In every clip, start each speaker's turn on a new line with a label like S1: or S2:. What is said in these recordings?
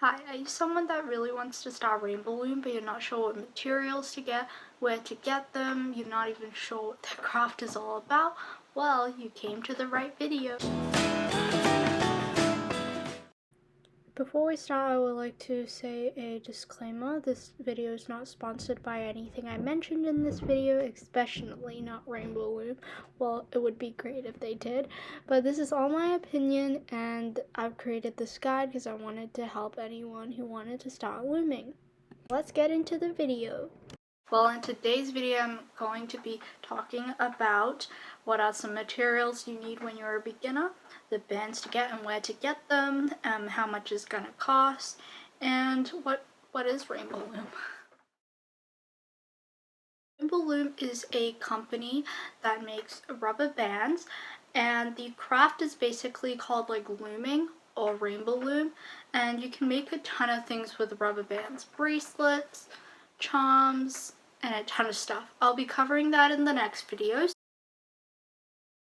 S1: Hi, are you someone that really wants to start rainbow loom but you're not sure what materials to get, where to get them, you're not even sure what the craft is all about? Well, you came to the right video. Before we start, I would like to say a disclaimer. This video is not sponsored by anything I mentioned in this video, especially not rainbow loom. Well, it would be great if they did, but this is all my opinion, and I've created this guide because I wanted to help anyone who wanted to start looming. Let's get into the video. Well, in today's video, I'm going to be talking about what are some materials you need when you're a beginner, the bands to get and where to get them, how much it's gonna cost, and what is Rainbow Loom. Rainbow Loom is a company that makes rubber bands, and the craft is basically called like looming or rainbow loom, and you can make a ton of things with rubber bands, bracelets, charms, and a ton of stuff. I'll be covering that in the next videos.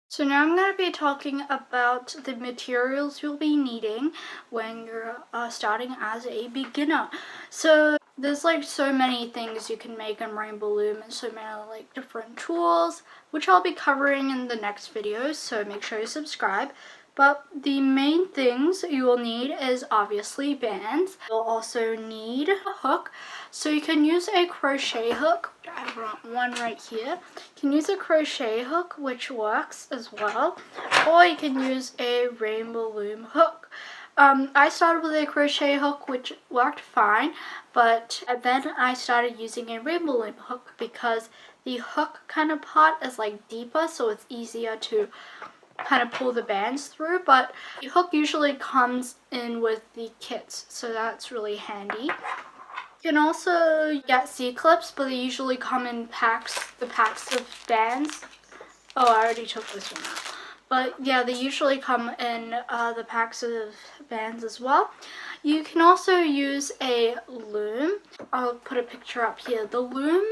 S1: So now I'm going to be talking about the materials you'll be needing when you're starting as a beginner. So there's like so many things you can make in rainbow loom and so many like different tools, which I'll be covering in the next videos, so make sure you subscribe. But the main things you will need is obviously bands. You'll also need a hook. So you can use a crochet hook. I have one right here. You can use a crochet hook, which works as well. Or you can use a rainbow loom hook. I started with a crochet hook, which worked fine, but then I started using a rainbow loom hook because the hook kind of part is like deeper, so it's easier to kind of pull the bands through, but the hook usually comes in with the kits, so that's really handy. You can also get C-clips, but they usually come in packs, the packs of bands. Oh, I already took this one out. But yeah, they usually come in the packs of bands as well. You can also use a loom. I'll put a picture up here. The loom,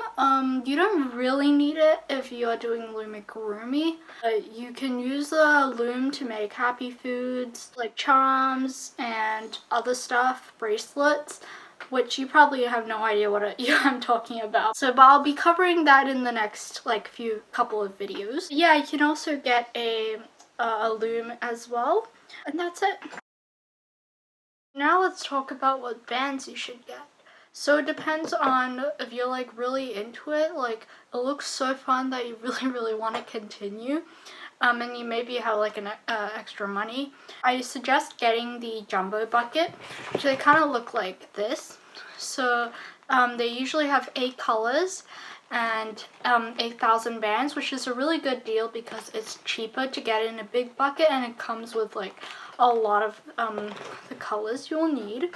S1: you don't really need it if you are doing loomigurumi. You can use the loom to make happy foods like charms and other stuff, bracelets, which you probably have no idea what I'm talking about. So, but I'll be covering that in the next like couple of videos. Yeah, you can also get a loom as well, and that's it. Now let's talk about what bands you should get. So it depends on if you're like really into it, like it looks so fun that you really want to continue, and you maybe have like an extra money. I suggest getting the jumbo bucket, which they kind of look like this. So they usually have 8 colors and 8,000 bands, which is a really good deal because it's cheaper to get in a big bucket, and it comes with like a lot of the colors you'll need.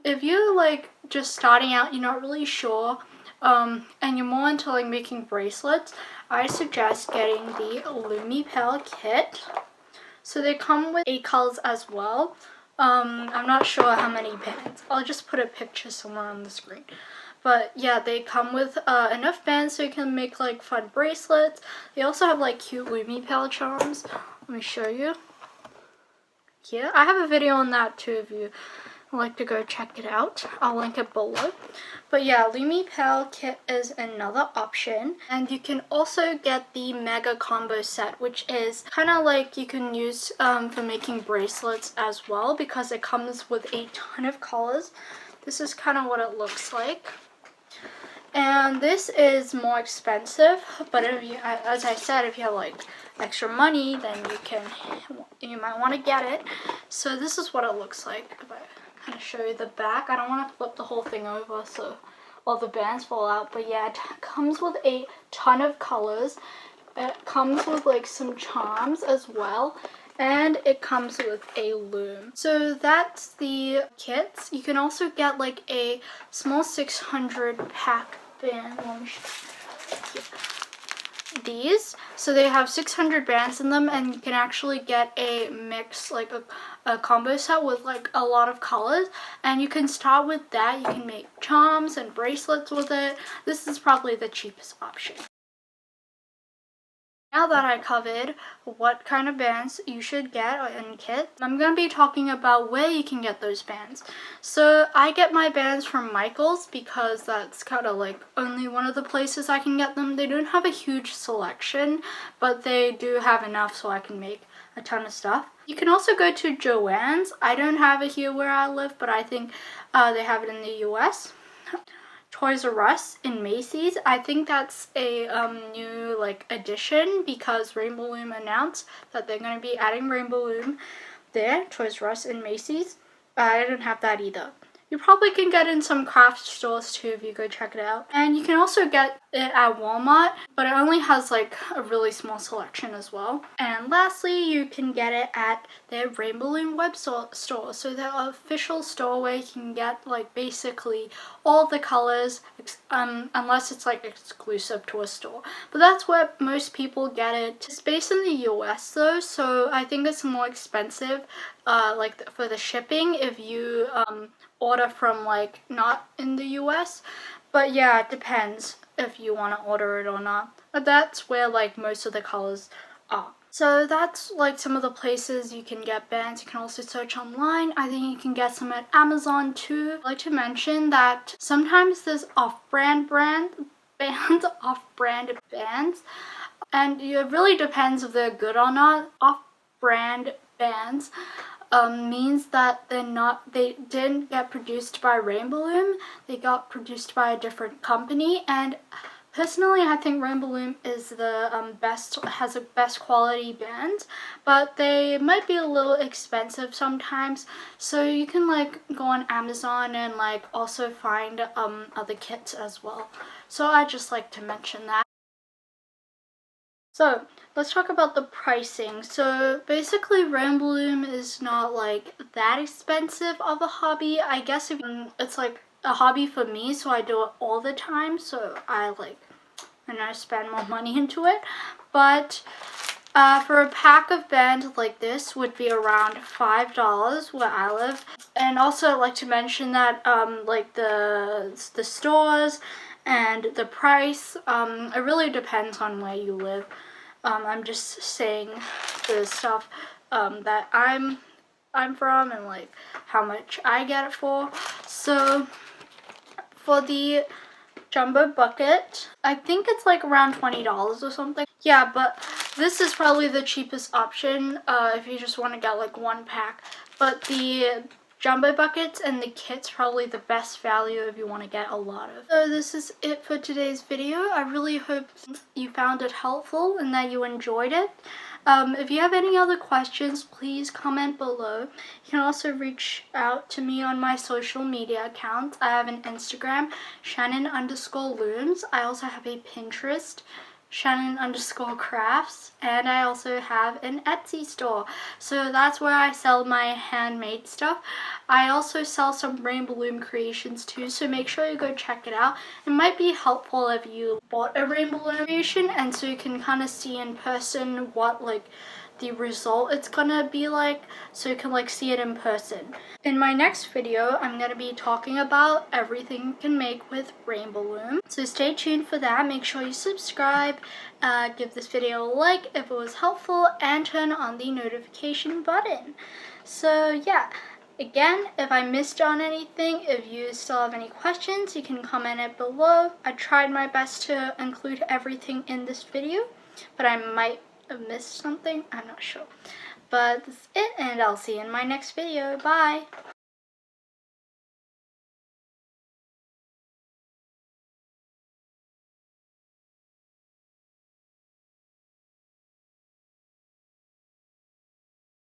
S1: If you're like just starting out, you're not really sure, and you're more into like making bracelets, I suggest getting the Loomy Pal kit. So they come with 8 colors as well. I'm not sure how many bands. I'll just put a picture somewhere on the screen. But yeah, they come with enough bands so you can make like fun bracelets. They also have like cute Loomy Pal charms. Let me show you. Here, I have a video on that too if you like to go check it out. I'll link it below. But yeah, Loomy Pal kit is another option. And you can also get the mega combo set, which is kind of like you can use for making bracelets as well, because it comes with a ton of colors. This is kind of what it looks like. And this is more expensive, but if you, as I said, if you have like extra money, then you might want to get it. So this is what it looks like. If I kind of show you the back, I don't want to flip the whole thing over so all the bands fall out. But yeah, it comes with a ton of colors. It comes with like some charms as well. And it comes with a loom. So that's the kits. You can also get like a small 600 pack band. Let me show you. These. So they have 600 bands in them, and you can actually get a mix, like a combo set with like a lot of colors. And you can start with that. You can make charms and bracelets with it. This is probably the cheapest option. Now that I covered what kind of bands you should get in kit, I'm going to be talking about where you can get those bands. So I get my bands from Michael's because that's kind of like only one of the places I can get them. They don't have a huge selection, but they do have enough so I can make a ton of stuff. You can also go to Joann's. I don't have it here where I live, but I think they have it in the US. Toys R Us in Macy's. I think that's a new like addition because Rainbow Loom announced that they're going to be adding Rainbow Loom there. Toys R Us in Macy's. I don't have that either. You probably can get in some craft stores too if you go check it out. And you can also get it at Walmart, but it only has like a really small selection as well. And lastly, you can get it at their Rainbow Loom web store. So their official store where you can get like basically all the colors, unless it's like exclusive to a store. But that's where most people get it. It's based in the US though, so I think it's more expensive like for the shipping if you order from like not in the US. But yeah, it depends if you want to order it or not. But that's where like most of the colors are. So that's like some of the places you can get bands. You can also search online. I think you can get some at Amazon too. I'd like to mention that sometimes there's off-brand bands, off-brand bands, and it really depends if they're good or not. Off-brand bands means that they didn't get produced by Rainbow Loom. They got produced by a different company, and personally I think Rainbow Loom is the has the best quality bands, but they might be a little expensive sometimes. So you can like go on Amazon and like also find other kits as well. So I just like to mention that. So let's talk about the pricing. So basically Rainbow Loom is not like that expensive of a hobby. I guess it's like a hobby for me, so I do it all the time, so I spend more money into it. But for a pack of bands like this would be around $5 where I live. And also I'd like to mention that like the stores and the price, it really depends on where you live. I'm just saying the stuff that I'm from and like how much I get it for. So for the jumbo bucket, I think it's like around $20 or something. Yeah, but this is probably the cheapest option if you just want to get like one pack. But the jumbo buckets and the kit's probably the best value if you want to get a lot of. So this is it for today's video. I really hope you found it helpful and that you enjoyed it. If you have any other questions, please comment below. You can also reach out to me on my social media accounts. I have an Instagram, Shannon_looms. I also have a Pinterest, Shannon_crafts, and I also have an Etsy store. So that's where I sell my handmade stuff. I also sell some Rainbow Loom creations too, so make sure you go check it out. It might be helpful if you bought a Rainbow Loom creation, and so you can kind of see in person what like the result it's gonna be like, so you can like see it in person. In my next video, I'm gonna be talking about everything you can make with Rainbow Loom. So stay tuned for that. Make sure you subscribe, give this video a like if it was helpful, and turn on the notification button. So yeah, again, if I missed on anything, if you still have any questions, you can comment it below. I tried my best to include everything in this video, but I might have missed something. I'm not sure. But that's it, and I'll see you in my next video. Bye!